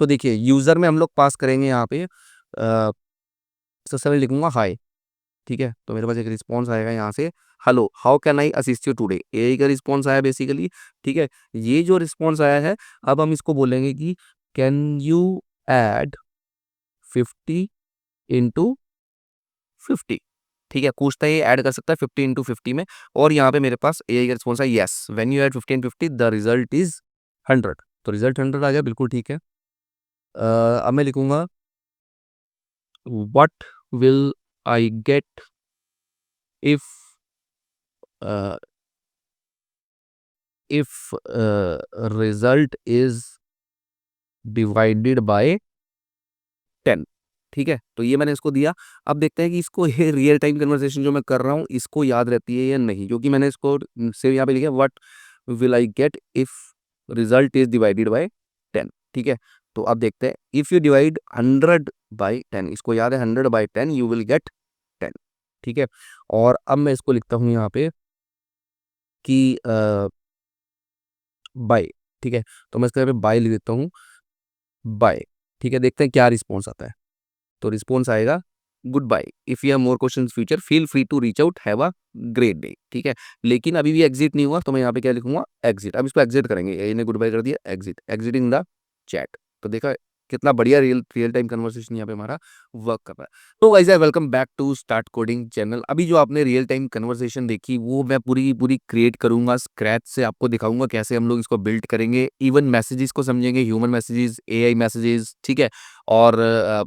तो देखिए यूजर में हम लोग पास करेंगे यहाँ पे सबसे पहले लिखूंगा हाय, ठीक है। तो मेरे पास एक रिस्पॉन्स आएगा यहाँ से, hello how can I assist you today, AI का रिस्पॉन्स आया बेसिकली, ठीक है। ये जो रिस्पॉन्स आया है, अब हम इसको बोलेंगे कि कैन यू ऐड 50 × 50, ठीक है। पूछता है ये ऐड कर सकता है 50 × 50 में, और यहाँ पे मेरे पास एआई का रिस्पॉन्स है yes when you add 50 × 50 the result is 100। तो रिजल्ट 100 आ गया, बिल्कुल ठीक है। अब मैं लिखूंगा what will I get if if result is divided by 10, ठीक है। तो ये मैंने इसको दिया। अब देखते हैं कि इसको ये रियल टाइम कन्वर्सेशन जो मैं कर रहा हूँ इसको याद रहती है या नहीं, क्योंकि मैंने इसको से यहाँ पे लिखा what will I get if result is divided by 10, ठीक है। तो अब देखते हैं, इफ यू डिवाइड 100/10, इसको याद है 100/10 यू विल गेट 10, ठीक है। और अब मैं इसको लिखता हूँ यहाँ पे कि बाय, ठीक है। तो मैं इसके यहाँ पे बाय लिख देता हूँ, बाय, ठीक है। देखते हैं क्या रिस्पॉन्स आता है। तो रिस्पॉन्स आएगा good bye, if you have more questions future feel free to reach out, have a great day, ठीक है। लेकिन अभी भी एग्जिट नहीं हुआ, तो मैं यहाँ पे क्या लिखूंगा एग्जिट। अब इसको एग्जिट करेंगे, इन्हें गुड बाय कर दिया, एग्जिट, एग्जिटिंग द चैट। तो देखा कितना बढ़िया रियल रियल टाइम कन्वर्सेशन यहाँ पे हमारा वर्क कर रहा है। तो guys welcome back to start coding channel. अभी जो आपने रियल टाइम कन्वर्सेशन देखी वो मैं पूरी की पूरी क्रिएट करूंगा स्क्रैच से, आपको दिखाऊंगा कैसे हम लोग इसको बिल्ड करेंगे, इवन मैसेजेस को समझेंगे, ह्यूमन मैसेजेस, एआई मैसेजेस, ठीक है। और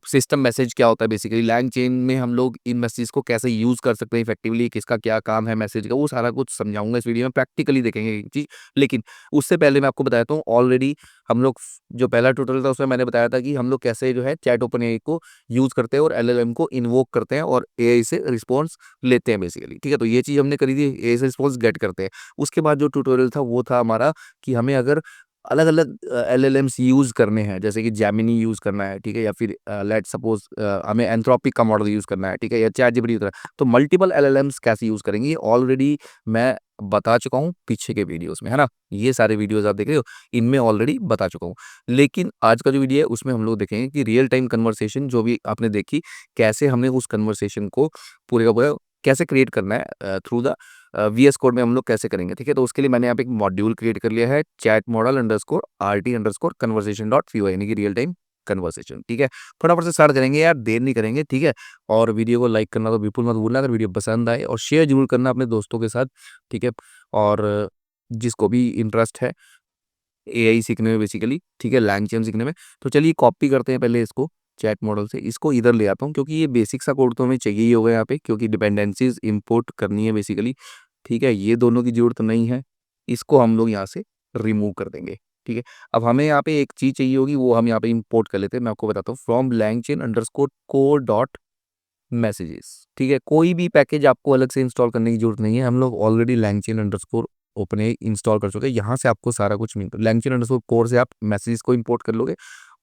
सिस्टम मैसेज क्या होता है बेसिकली, लैंग चेन में हम लोग इन मैसेज को कैसे यूज कर सकते हैं इफेक्टिवली, किसका क्या काम है मैसेज का, वो सारा कुछ समझाऊंगा इस वीडियो में, प्रैक्टिकली देखेंगे ये चीज। लेकिन उससे पहले मैं आपको बताता हूँ, ऑलरेडी हम लोग जो पहला ट्यूटोरियल था उसमें मैंने बताया था कि हम लोग कैसे जो है चैट ओपन एआई को यूज करते हैं और एलएलएम को इन्वोक करते हैं और एआई से रिस्पॉन्स लेते हैं बेसिकली, ठीक है। तो ये चीज हमने करी थी, एआई से रिस्पॉन्स गेट करते हैं। उसके बाद जो ट्यूटोरियल था वो था हमारा कि हमें अगर अलग अलग एलएलएम्स यूज करने हैं, जैसे कि जैमिनी यूज करना है, ठीक है, या फिर लेट सपोज हमें एंथ्रोपिक का मॉडल यूज करना है, ठीक है, या चैट जीपीटी यूज करना है, तो मल्टीपल एलएलएम्स कैसे यूज करेंगे ऑलरेडी मैं बता चुका हूँ पीछे के वीडियोस में, है ना। ये सारे वीडियोस आप देख रहे हो, इनमें ऑलरेडी बता चुका हूँ। लेकिन आज का जो वीडियो है उसमें हम लोग देखेंगे कि रियल टाइम कन्वर्सेशन जो भी आपने देखी, कैसे हमने उस कन्वर्सेशन को पूरे का पूरा कैसे क्रिएट करना है थ्रू द वीएस कोड में हम लोग कैसे करेंगे, ठीक है। तो उसके लिए मैंने यहाँ पे एक मॉड्यूल क्रिएट कर लिया है, chat model underscore RT underscore conversation dot P, यानी कि रियल टाइम कन्वर्सेशन, ठीक है। फटाफट से स्टार्ट करेंगे यार, देर नहीं करेंगे, ठीक है। और वीडियो को लाइक करना तो बिल्कुल मत भूलना अगर वीडियो पसंद आए, और शेयर जरूर करना अपने दोस्तों के साथ, ठीक है। और जिसको भी इंटरेस्ट है एआई सीखने में बेसिकली, ठीक है, लैंगचैन सीखने में, तो चलिए कॉपी करते हैं पहले इसको चैट मॉडल से, इसको इधर ले आता हूँ, क्योंकि ये बेसिक सा कोड तो हमें चाहिए ही होगा यहाँ पे, क्योंकि डिपेंडेंसीज इंपोर्ट करनी है बेसिकली, ठीक है। ये दोनों की जरूरत नहीं है, इसको हम लोग यहाँ से रिमूव कर देंगे, ठीक है। अब हमें यहाँ पे एक चीज चाहिए होगी, वो हम यहाँ पे इंपोर्ट कर लेते हैं। मैं आपको बताता हूँ, from LangChain underscore code dot messages, ठीक है। कोई भी पैकेज आपको अलग से इंस्टॉल करने की जरूरत नहीं है, हम लोग already LangChain underscore open install कर चुके हैं, यहाँ से आपको सारा कुछ मिल, लैंगचेन अंडरस्कोर कोर से आप मैसेजेस को इंपोर्ट कर लोगे,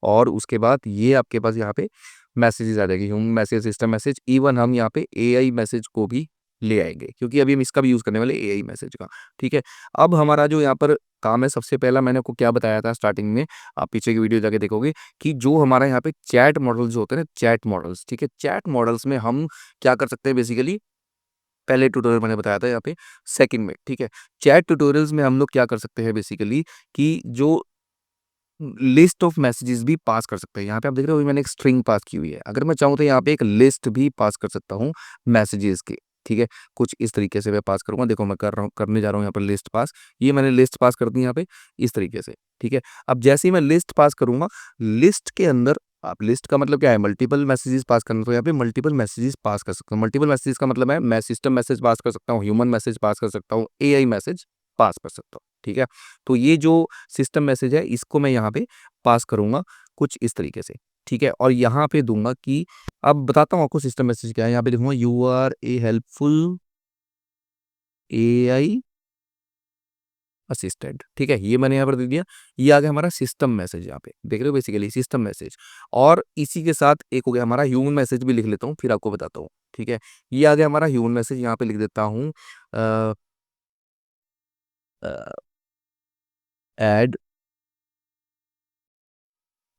और उसके बाद ये आपके पास यहाँ पे मैसेजेस आ जाएगी, human message, system message, even हम यहाँ पे एआई मैसेज को भी ले आएंगे, क्योंकि अभी हम इसका भी यूज करने वाले एआई मैसेज का, ठीक है। अब हमारा जो यहाँ पर काम है, सबसे पहला मैंने आपको क्या बताया था स्टार्टिंग में, आप पीछे की वीडियो जाके देखोगे कि जो हमारा यहाँ पे चैट मॉडल्स होते हैं ना, चैट मॉडल्स, ठीक है, चैट मॉडल्स में हम क्या कर सकते हैं बेसिकली, पहले ट्यूटोरियल मैंने बताया था यहाँ पे सेकंड में, ठीक है। चैट ट्यूटोरियल्स में हम लोग क्या कर सकते हैं बेसिकली कि जो लिस्ट ऑफ मैसेजेस भी पास कर सकते हैं। यहाँ पे आप देख रहे हो मैंने एक स्ट्रिंग पास की हुई है, अगर मैं चाहूँ तो यहाँ पे एक लिस्ट भी पास कर सकता हूँ मैसेजेस की, ठीक है। कुछ इस तरीके से मैं पास करूंगा, देखो मैं कर रहा हूँ, करने जा रहा हूँ यहाँ पर लिस्ट पास, ये मैंने लिस्ट पास कर दी यहाँ पे इस तरीके से, ठीक है। अब जैसे ही मैं लिस्ट पास करूंगा, लिस्ट के अंदर, आप लिस्ट का मतलब क्या है, मल्टीपल मैसेजेस पास करना, तो यहाँ पे मल्टीपल मैसेजेस पास कर सकता हूँ। मल्टीपल मैसेजेस का मतलब है मैं सिस्टम मैसेज पास कर सकता हूँ, ह्यूमन मैसेज पास कर सकता हूँ, एआई मैसेज पास कर सकता हूँ, ठीक है। तो ये जो सिस्टम मैसेज है इसको मैं यहाँ पे पास करूंगा कुछ इस तरीके से, ठीक है। और यहाँ पे दूंगा कि, अब बताता हूँ आपको सिस्टम मैसेज क्या है, यहाँ पे लिखूंगा you are a helpful AI assistant, ठीक है। ये मैंने यहाँ पर दे दिया, ये आ गया हमारा सिस्टम मैसेज, यहाँ पे देख रहे हो बेसिकली सिस्टम मैसेज। और इसी के साथ एक हो गया हमारा ह्यूमन मैसेज, भी लिख लेता हूँ फिर आपको बताता हूँ, ठीक है। ये आ गया हमारा ह्यूमन मैसेज, यहाँ पे लिख देता हूँ add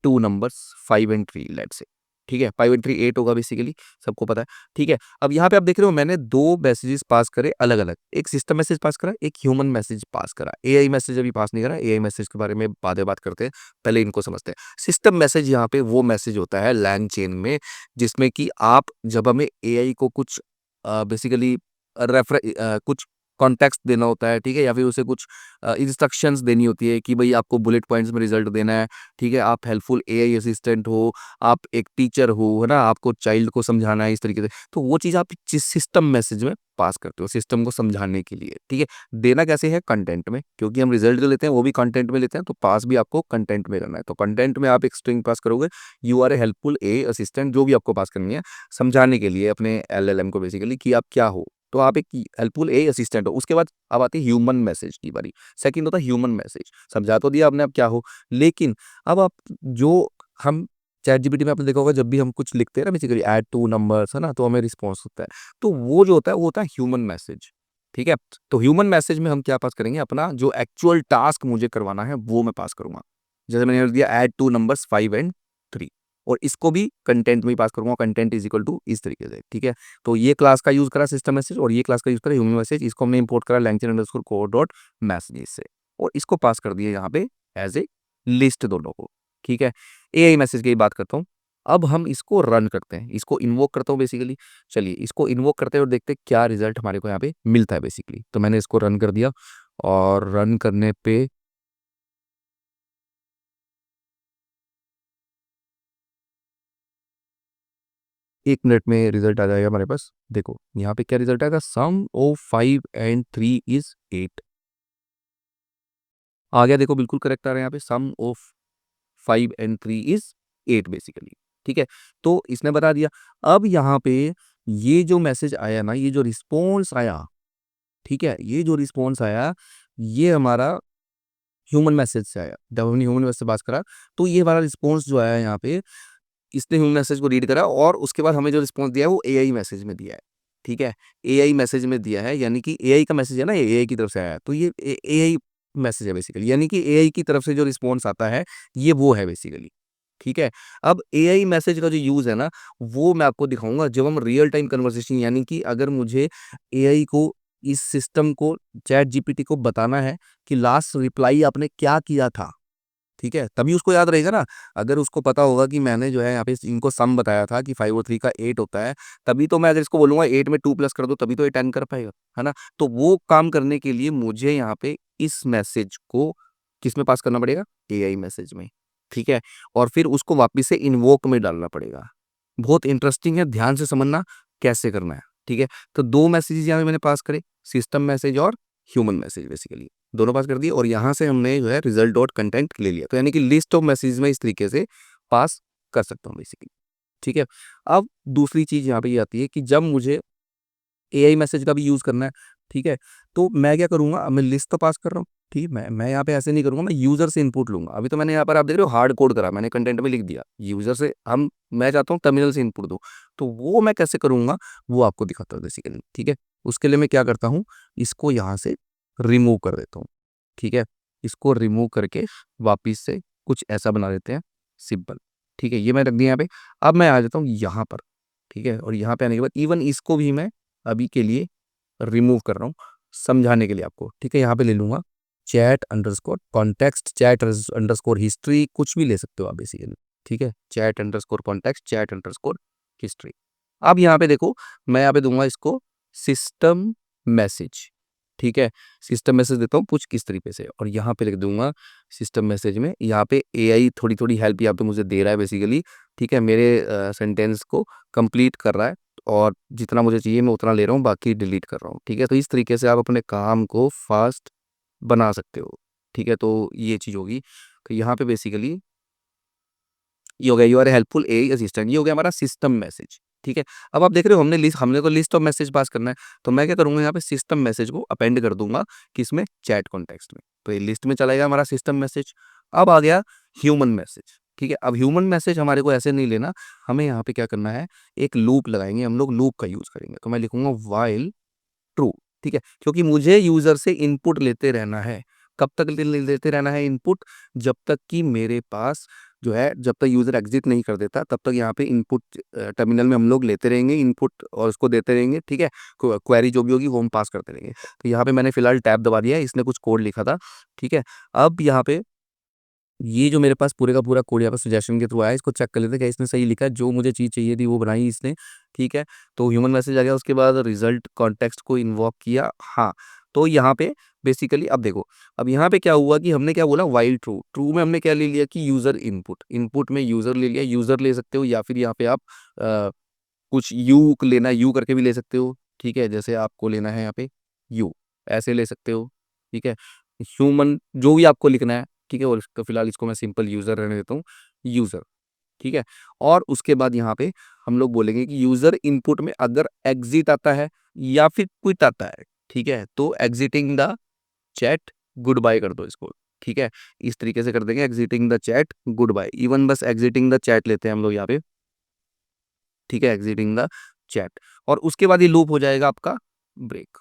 two numbers 5 and 3 let's say, ठीक है। 5 एंड 3 8 होगा बेसिकली, सबको पता है, ठीक है। अब यहाँ पे आप देख रहे हो मैंने दो मैसेजेस पास करे अलग अलग, एक सिस्टम मैसेज पास करा, एक ह्यूमन मैसेज पास करा। एआई मैसेज अभी पास नहीं करा, एआई मैसेज के बारे में बाद में बात करते हैं, पहले इनको समझते हैं। सिस्टम मैसेज यहाँ पे वो मैसेज होता है लैंग चेन में, जिसमें कि आप जब हमें एआई को कुछ बेसिकली रेफर कुछ कॉन्टेक्स्ट देना होता है, ठीक है, या फिर उसे कुछ इंस्ट्रक्शंस देनी होती है कि भाई आपको बुलेट पॉइंट्स में रिजल्ट देना है, ठीक है। आप हेल्पफुल एआई असिस्टेंट हो, आप एक टीचर हो, है ना, आपको चाइल्ड को समझाना है इस तरीके से, तो वो चीज़ आप जिस सिस्टम मैसेज में पास करते हो सिस्टम को समझाने के लिए, ठीक है। देना कैसे है, कंटेंट में, क्योंकि हम रिजल्ट जो लेते हैं वो भी कंटेंट में लेते हैं, तो पास भी आपको कंटेंट में करना है। तो कंटेंट में आप एक स्ट्रिंग पास करोगे, you are a helpful a assistant, जो भी आपको पास करनी है समझाने के लिए अपने एलएलएम को बेसिकली कि आप क्या हो, तो आप एक हेल्पफुल ए असिस्टेंट हो। उसके बाद अब आती है ह्यूमन मैसेज की बारी। सेकंड होता है ह्यूमन मैसेज, समझा तो दिया आपने आप क्या हो, लेकिन अब आप जो हम चैट जीपीटी में आपने देखा होगा जब भी हम कुछ लिखते हैं ना बेसिकली ऐड टू नंबर्स, है ना, तो हमें रिस्पॉन्स होता है, तो वो जो होता है वो होता है ह्यूमन मैसेज, ठीक है। तो ह्यूमन मैसेज में हम क्या पास करेंगे, अपना जो एक्चुअल टास्क मुझे करवाना है वो मैं पास करूंगा। जैसे मैंने दिया ऐड टू नंबर्स 5 एंड 3, और इसको भी कंटेंट में ही पास करूंगा, कंटेंट इज इक्वल टू इस तरीके से, ठीक है। तो ये क्लास का यूज करा सिस्टम मैसेज, और ये क्लास का यूज करा ह्यूमन मैसेज, इसको हमने इंपोर्ट करा language underscore code dot messages से, और इसको पास कर दिया यहाँ पे एज ए लिस्ट दोनों को, ठीक है। एआई मैसेज की बात करता हूँ। अब हम इसको रन करते हैं, इसको इन्वोक करता हूँ बेसिकली। चलिए इसको इन्वोक करते हैं और देखते हैं क्या रिजल्ट हमारे को यहाँ पे मिलता है बेसिकली। तो मैंने इसको रन कर दिया, और रन करने पे 1 मिनट में रिजल्ट आ जाएगा हमारे पास। देखो यहाँ पे क्या रिजल्ट आएगा, सम ऑफ 5 एंड 3 इज 8 आ गया। देखो बिल्कुल करेक्ट आ रहा है यहाँ पे, सम ऑफ 5 एंड 3 इज 8 बेसिकली, ठीक है। तो इसने बता दिया। अब यहाँ पे ये जो मैसेज आया ना, ये जो रिस्पॉन्स आया, ठीक है, ये जो रिस्पॉन्स आया ये हमारा ह्यूमन मैसेज से आया। जब हमने ह्यूमन मैसेज से बात करा, तो ये हमारा रिस्पॉन्स जो आया यहाँ पे, इसने ह्यूमन मैसेज को रीड करा, और उसके बाद हमें जो रिस्पॉन्स दिया है वो एआई मैसेज में दिया है, ठीक है। एआई मैसेज में दिया है, यानी कि एआई का मैसेज है ना, ये एआई की तरफ से आया है, तो ये एआई मैसेज है बेसिकली, यानी कि एआई की तरफ से जो रिस्पॉन्स आता है ये वो है बेसिकली, ठीक है। अब एआई मैसेज का जो यूज़ है ना, वो मैं आपको दिखाऊंगा जब हम रियल टाइम कन्वर्सेशन, यानी कि अगर मुझे एआई को, इस सिस्टम को, चैट जीपीटी को बताना है कि लास्ट रिप्लाई आपने क्या किया था, ठीक है, तभी उसको याद रहेगा ना। अगर उसको पता होगा कि मैंने जो है यहाँ पे इनको सम बताया था कि 5 और 3 का 8 होता है, तभी तो मैं अगर इसको बोलूँगा 8 में 2 प्लस कर दो, तभी तो ये 10 कर पाएगा, है ना। तो वो काम करने के लिए मुझे यहाँ पे इस मैसेज को किस में पास करना पड़ेगा, एआई मैसेज में, ठीक है। और फिर उसको वापस से इन्वोक में डालना पड़ेगा। बहुत इंटरेस्टिंग है, ध्यान से समझना कैसे करना है, ठीक है। तो दो मैसेजेस यहाँ पे मैंने पास करे, सिस्टम मैसेज और ह्यूमन मैसेज बेसिकली, दोनों पास कर दिए, और यहाँ से हमने जो है रिजल्ट डॉट कंटेंट ले लिया। तो यानी कि लिस्ट ऑफ मैसेज में इस तरीके से पास कर सकता हूँ बेसिकली, ठीक है। अब दूसरी चीज़ यहाँ पे ये आती है कि जब मुझे एआई मैसेज का भी यूज़ करना है, ठीक है, तो मैं क्या करूँगा, अब मैं लिस्ट तो पास कर रहा हूँ, ठीक है, मैं यहाँ पे ऐसे नहीं करूँगा, मैं यूज़र से इनपुट लूँगा। अभी तो मैंने यहाँ पर आप देख रहे हो हार्ड कोड करा, मैंने कंटेंट में लिख दिया यूज़र से, हम मैं चाहता हूँ टर्मिनल से इनपुट दो, तो वो मैं कैसे करूँगा वो आपको दिखाता हूँ बेसिकली, ठीक है। उसके लिए मैं क्या करता हूँ, इसको यहाँ से रिमूव कर देता हूँ, ठीक है। इसको रिमूव करके वापिस से कुछ ऐसा बना देते हैं सिंपल, ठीक है, ये मैं रख दिया यहाँ पे। अब मैं आ जाता हूँ यहाँ पर, ठीक है, और यहाँ पे आने के बाद इवन इसको भी मैं अभी के लिए रिमूव कर रहा हूँ समझाने के लिए आपको, ठीक है। यहाँ पे ले लूंगा chat underscore context, chat underscore history, कुछ भी ले सकते हो आप बेसिकली, ठीक है। Chat underscore context, chat underscore history. अब यहाँ पे देखो, मैं यहाँ पे दूंगा इसको सिस्टम मैसेज, ठीक है। सिस्टम मैसेज देता हूँ कुछ किस तरीके से, और यहाँ पे लिख दूंगा सिस्टम मैसेज में, यहाँ पे एआई थोड़ी थोड़ी हेल्प यहाँ पे मुझे दे रहा है बेसिकली, ठीक है, मेरे सेंटेंस को कंप्लीट कर रहा है, और जितना मुझे चाहिए मैं उतना ले रहा हूँ, बाकी डिलीट कर रहा हूँ, ठीक है। तो इस तरीके से आप अपने काम को फास्ट बना सकते हो, ठीक है। तो ये चीज़ होगी, तो यहाँ पे बेसिकली ये हो गया you are helpful a assistant, ये हो गया हमारा सिस्टम मैसेज, ठीक है। अब आप देख रहे हो हमने तो लिस्ट ऑफ मैसेज पास करना है, तो मैं क्या करूँगा, यहाँ पे सिस्टम मैसेज को अपेंड कर दूंगा किसमें, चैट कॉन्टेक्स्ट में, तो ये लिस्ट में चलाएगा हमारा सिस्टम मैसेज। अब आ गया ह्यूमन मैसेज, ठीक है। अब ह्यूमन मैसेज हमारे को ऐसे नहीं लेना, हमें यहाँ पे क्या करना है, एक लूप लगाएंगे, हम लोग लूप का यूज करेंगे, तो मैं लिखूंगा वाइल ट्रू, ठीक है, क्योंकि मुझे यूजर से इनपुट लेते रहना है, कब तक लेते रहना है इनपुट, जब तक कि मेरे पास जो है, जब तक यूजर एग्जिट नहीं कर देता तब तक यहाँ पे इनपुट टर्मिनल में हम लोग लेते रहेंगे इनपुट और उसको देते रहेंगे, ठीक है। क्वेरी जो भी होगी वो हम पास करते रहेंगे। तो यहाँ पे मैंने फिलहाल टैब दबा दिया है, इसने कुछ कोड लिखा था, ठीक है। अब यहाँ पे ये जो मेरे पास पूरे का पूरा कोड यहाँ पे सजेशन के थ्रू आया है, इसको चेक कर लेते हैं क्या इसने सही लिखा है। जो मुझे चीज़ चाहिए थी वो बनाई इसने, ठीक है। तो ह्यूमन मैसेज आ गया, उसके बाद रिजल्ट कॉन्टेक्स्ट को इन्वॉक किया, हाँ। तो यहाँ पे बेसिकली अब देखो, अब यहाँ पे क्या हुआ कि हमने क्या बोला, वाइल ट्रू, ट्रू में हमने क्या ले लिया कि यूजर इनपुट, इनपुट में यूजर ले लिया, यूजर ले सकते हो या फिर यहाँ पे आप कुछ यू लेना, यू करके भी ले सकते हो, ठीक है। जैसे आपको लेना है यहाँ पे यू, ऐसे ले सकते हो, ठीक है। ह्यूमन जो भी आपको लिखना है, ठीक है। और इसको फिलहाल इसको मैं सिंपल यूजर रहने देता हूँ, यूजर, ठीक है। और उसके बाद यहाँ पे हम लोग बोलेंगे कि यूजर इनपुट में अगर एग्जिट आता है या फिर क्विट आता है, ठीक है, तो exiting the chat good bye कर दो इसको, ठीक है। इस तरीके से कर देंगे, exiting the chat good bye, even बस एग्जिटिंग द चैट लेते हैं हम लोग यहाँ पे, ठीक है, एग्जिटिंग द चैट। और उसके बाद ये लूप हो जाएगा आपका ब्रेक,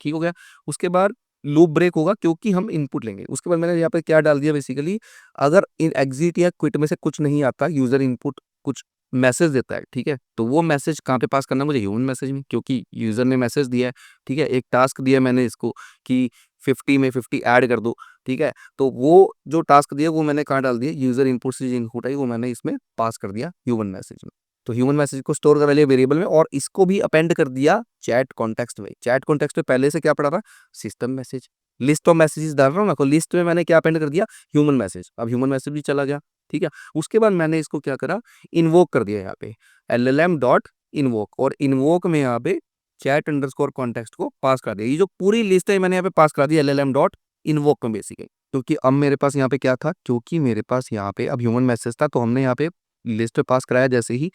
ठीक हो गया। उसके बाद लूप ब्रेक होगा क्योंकि हम इनपुट लेंगे। उसके बाद मैंने यहाँ पे क्या डाल दिया बेसिकली, अगर इन एग्जिट या क्विट में से कुछ नहीं आता, यूजर इनपुट कुछ मैसेज देता है, ठीक है, तो वो मैसेज कहाँ पे पास करना है मुझे, ह्यूमन मैसेज में, क्योंकि यूजर ने मैसेज दिया है, ठीक है। एक टास्क दिया मैंने इसको कि 50 में 50 ऐड कर दो, ठीक है। तो वो जो टास्क दिया वो मैंने कहाँ डाल दिया, यूजर इनपुट से जो इनपुट आई वो मैंने इसमें पास कर दिया ह्यूमन मैसेज में। तो ह्यूमन मैसेज को स्टोर कर लिया वेरिएबल में और इसको भी अपेंड कर दिया चैट कॉन्टेक्स्ट में। चैट कॉन्टेक्स्ट में पहले से क्या पड़ा था, system message, list of messages डाल रहा हूँ ना, तो लिस्ट में मैंने क्या अपेंड कर दिया, ह्यूमन मैसेज। अब ह्यूमन मैसेज भी चला गया, ठीक है। उसके बाद मैंने इसको क्या करा, इन्वोक कर दिया यहाँ पे LLM डॉट इन्वोक, और इन्वोक में यहाँ पे चैट अंडरस्कोर कॉन्टेक्स्ट को पास कर दिया। ये जो पूरी लिस्ट है मैंने यहाँ पे पास कर दी LLM डॉट इन्वोक में बेसिकली, क्योंकि अब मेरे पास यहाँ पे क्या था, क्योंकि मेरे पास यहाँ पे अब ह्यूमन मैसेज था, तो हमने यहाँ पे लिस्ट पे पास कराया जैसे ही,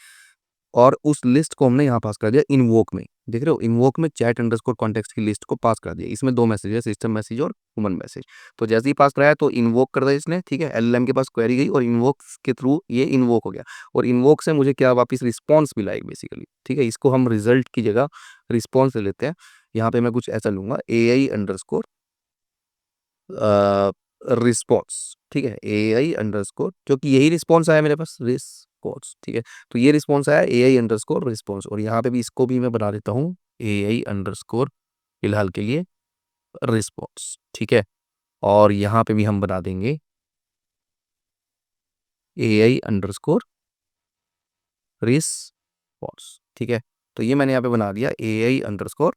और उस लिस्ट को हमने यहाँ पास कर दिया इन्वोक में, देख रहे हो, इन्वोक में चैट अंडरस्कोर कॉन्टेक्स्ट की लिस्ट को पास कर दिया। इसमें दो मैसेज है, सिस्टम मैसेज और ह्यूमन मैसेज। तो जैसे ही पास कराया तो इन्वोक कर दिया इसने, ठीक है। LLM के पास क्वेरी गई और इन्वोक के थ्रू ये इन्वोक हो गया, और इन्वोक से मुझे क्या वापस रिस्पॉन्स मिला एक बेसिकली, ठीक है। इसको हम रिजल्ट की जगह रिस्पॉन्स ले लेते हैं। यहाँ पे मैं कुछ ऐसा लूंगा, AI अंडरस्कोर रिस्पॉन्स, ठीक है, AI अंडरस्कोर, क्योंकि यही रिस्पॉन्स आया मेरे पास, रिस्पॉन्स, ठीक है। तो ये रिस्पॉन्स आया AI अंडरस्कोर रिस्पॉन्स, और यहाँ पे भी इसको भी मैं बना देता हूँ AI अंडरस्कोर फिलहाल के लिए रिस्पॉन्स, ठीक है। और यहाँ पे भी हम बना देंगे AI अंडरस्कोर रिस्पॉन्स, ठीक है। तो ये मैंने यहाँ पे बना दिया AI अंडरस्कोर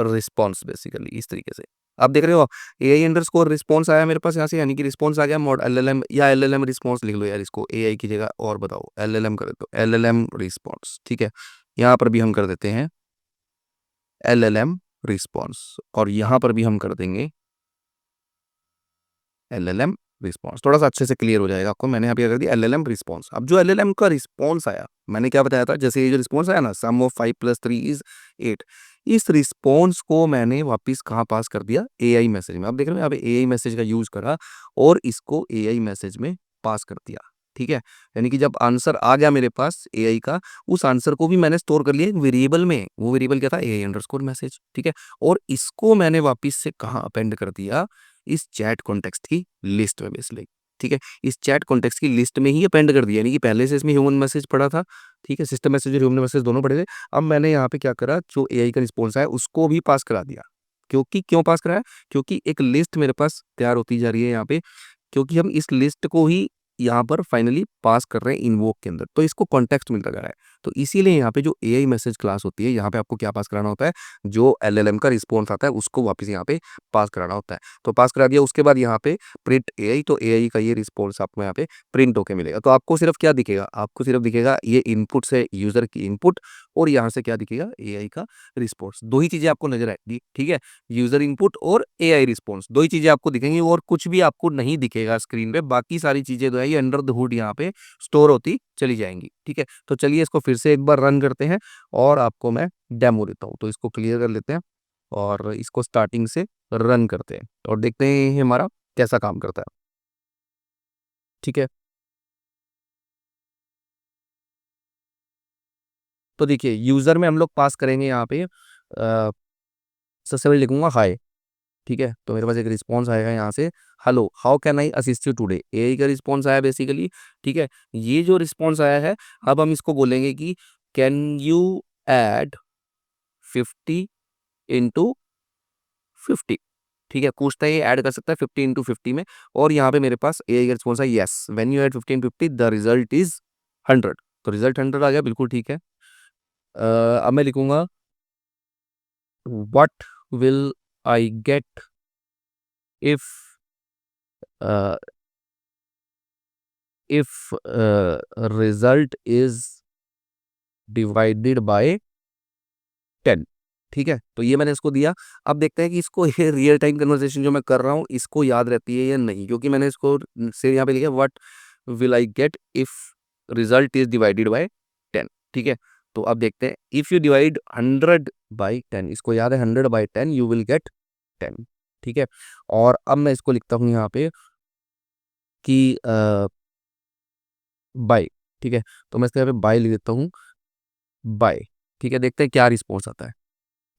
रिस्पॉन्स बेसिकली इस तरीके से। आप देख रहे हो AI अंडरस्कोर रिस्पॉन्स आया मेरे पास यहाँ से, यानी कि रिस्पॉन्स आ गया मॉड LLM, या LLM रिस्पॉन्स लिख लो यार, इसको AI की जगह और बताओ LLM कर देते हो, LLM रिस्पॉन्स, ठीक है। यहाँ पर भी हम कर देते हैं LLM रिस्पॉन्स, और यहाँ पर भी हम कर देंगे LLM रिस्पॉन्स। थोड़ा सा अच्छे से क्लियर हो जाएगा आपको। मैंने यहाँ पे कर दिया LLM रिस्पॉन्स। अब जो LLM का रिस्पॉन्स आया, मैंने क्या बताया था, जैसे ये जो रिस्पॉन्स आया ना, सम ऑफ 5 + 3 = 8, इस रिस्पॉन्स को मैंने वापस कहाँ पास कर दिया, AI मैसेज में। अब देख रहे हो यहाँ पे AI मैसेज का यूज करा और इसको AI मैसेज में पास कर दिया, ठीक है। यानी कि जब आंसर आ गया मेरे पास AI का, उस आंसर को भी मैंने स्टोर कर लिया एक वेरिएबल में। वो वेरिएबल क्या था, AI अंडरस्कोर मैसेज, ठीक है। और इसको मैंने वापस से कहाँ अपेंड कर दिया, इस चैट कॉन्टेक्स्ट की लिस्ट में बेसिकली, ठीक है। इस चैट कॉन्टेक्स्ट की लिस्ट में ही अपेंड कर दिया, यानी कि पहले से इसमें ह्यूमन मैसेज पड़ा था, ठीक है, सिस्टम मैसेज और ह्यूमन मैसेज दोनों पड़े थे। अब मैंने यहाँ पे क्या करा, जो AI का रिस्पॉन्स आया उसको भी पास करा दिया। क्योंकि क्यों पास कराया, क्योंकि एक लिस्ट मेरे पास तैयार होती जा रही है यहाँ पे, क्योंकि हम इस लिस्ट को ही यहाँ पर फाइनली पास कर रहे हैं इन्वोक के अंदर, तो इसको कॉन्टेक्स्ट मिलता जा रहा है। तो इसीलिए यहाँ पे जो AI मैसेज क्लास होती है, यहाँ पे आपको क्या पास कराना होता है, जो LLM का रिस्पॉन्स आता है उसको वापस यहाँ पे पास कराना होता है। तो पास करा दिया, उसके बाद यहाँ पे प्रिंट AI, तो AI का ये रिस्पॉन्स आपको यहाँ पे प्रिंट होके मिलेगा। तो आपको सिर्फ क्या दिखेगा, आपको सिर्फ दिखेगा ये इनपुट से यूजर की इनपुट, और यहाँ से क्या दिखेगा, AI का रिस्पॉन्स। दो ही चीजें आपको नजर आएगी, ठीक है, यूजर इनपुट और AI रिस्पॉन्स, दो ही चीजें आपको दिखेंगी, और कुछ भी आपको नहीं दिखेगा स्क्रीन पे। बाकी सारी चीजें जो है ये अंडर द हुड यहाँ पे स्टोर होती चली जाएंगी, ठीक है। तो चलिए इसको फिर से एक बार रन करते हैं और आपको मैं डेमो देता हूँ। तो इसको क्लियर कर लेते हैं और इसको स्टार्टिंग से रन करते हैं और देखते हैं ये हमारा कैसा काम करता है, ठीक है। तो देखिए यूजर में हम लोग पास करेंगे यहाँ पे सबसे पहले लिखूंगा हाय, ठीक है, तो मेरे पास एक रिस्पॉन्स आएगा यहाँ से, hello how can I assist you today, AI का रिस्पॉन्स आया बेसिकली। ठीक है, ये जो रिस्पॉन्स आया है, अब हम इसको बोलेंगे कि कैन यू ऐड 50 इंटू 50। ठीक है, पूछता है ये ऐड कर सकता है 50 इंटू 50 में, और यहाँ पे मेरे पास एआई का रिस्पॉन्स है yes when you add 50 in 50 the result is 100। तो रिजल्ट 100 आ गया, बिल्कुल ठीक है। अब मैं लिखूंगा what will I get if if result is divided by 10। ठीक है, तो ये मैंने इसको दिया। अब देखते हैं कि इसको ये रियल टाइम कन्वर्सेशन जो मैं कर रहा हूँ इसको याद रहती है या नहीं, क्योंकि मैंने इसको से यहाँ पे लिखा what will I get if result is divided by 10। ठीक है, तो अब देखते हैं इफ यू डिवाइड 100/10, इसको याद है 100/10 यू विल गेट 10। ठीक है, और अब मैं इसको लिखता हूँ यहाँ पे कि बाय। ठीक है, तो मैं इसके यहाँ पे बाय लिख देता हूँ, बाय। ठीक है, देखते हैं क्या रिस्पॉन्स आता है।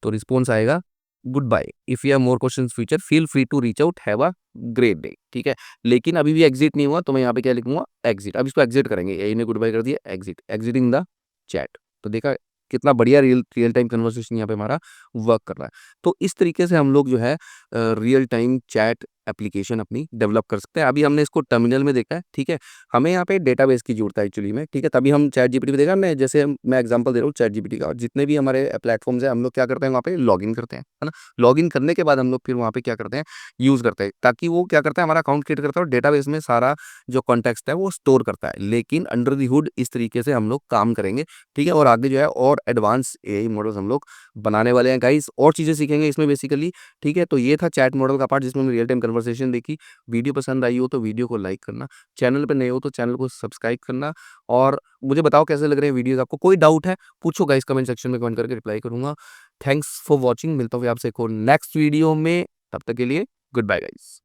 तो रिस्पॉन्स आएगा good bye, if you have more questions future feel free to reach out, have a great day. ठीक है, लेकिन अभी भी एग्जिट नहीं हुआ, तो मैं यहाँ पे क्या लिखूंगा, एग्जिट। अब इसको एग्जिट करेंगे, यही ने गुड बाय कर दिया, एग्जिट, एग्जिटिंग द चैट। तो देखा कितना बढ़िया रियल रियल टाइम कन्वर्सेशन यहाँ पे हमारा वर्क कर रहा है। तो इस तरीके से हम लोग जो है रियल टाइम चैट एप्लीकेशन अपनी डेवलप कर सकते हैं। अभी हमने इसको टर्मिनल में देखा है। ठीक है, हमें यहाँ पे डेटाबेस की जरूरत है एक्चुअली में। ठीक है, तभी हम चैट जीपीटी पे देखा, मैं जैसे मैं एग्जांपल दे रहा हूँ चैट जीपीटी का, जितने भी हमारे प्लेटफॉर्म्स हैं हम लोग क्या करते हैं वहाँ पे लॉगिन करते हैं, है ना। लॉगिन करने के बाद हम लोग फिर वहाँ पे क्या करते हैं, यूज़ करते हैं, ताकि वो क्या करता है हमारा अकाउंट क्रिएट करता है और डेटाबेस में सारा जो कॉन्टेक्स्ट है वो स्टोर करता है। लेकिन अंडर द हुड इस तरीके से हम लोग काम करेंगे। ठीक है, और आगे जो है और एडवांस एआई मॉडल्स हम लोग बनाने वाले हैं गाइस, और चीज़ें सीखेंगे इसमें बेसिकली। ठीक है, तो ये था चैट मॉडल का पार्ट जिसमें हमने रियल टाइम कन्वर्सेशन देखी। वीडियो पसंद आई हो तो वीडियो को लाइक करना, चैनल पे नए हो तो चैनल को सब्सक्राइब करना, और मुझे बताओ कैसे लग रहे हैं वीडियोस आपको। कोई डाउट है पूछो गाइस कमेंट सेक्शन में, कमेंट करके रिप्लाई करूंगा। थैंक्स फॉर वॉचिंग, मिलता हूँ आपसे एक और नेक्स्ट वीडियो में, तब तक के लिए गुड बाय गाइस।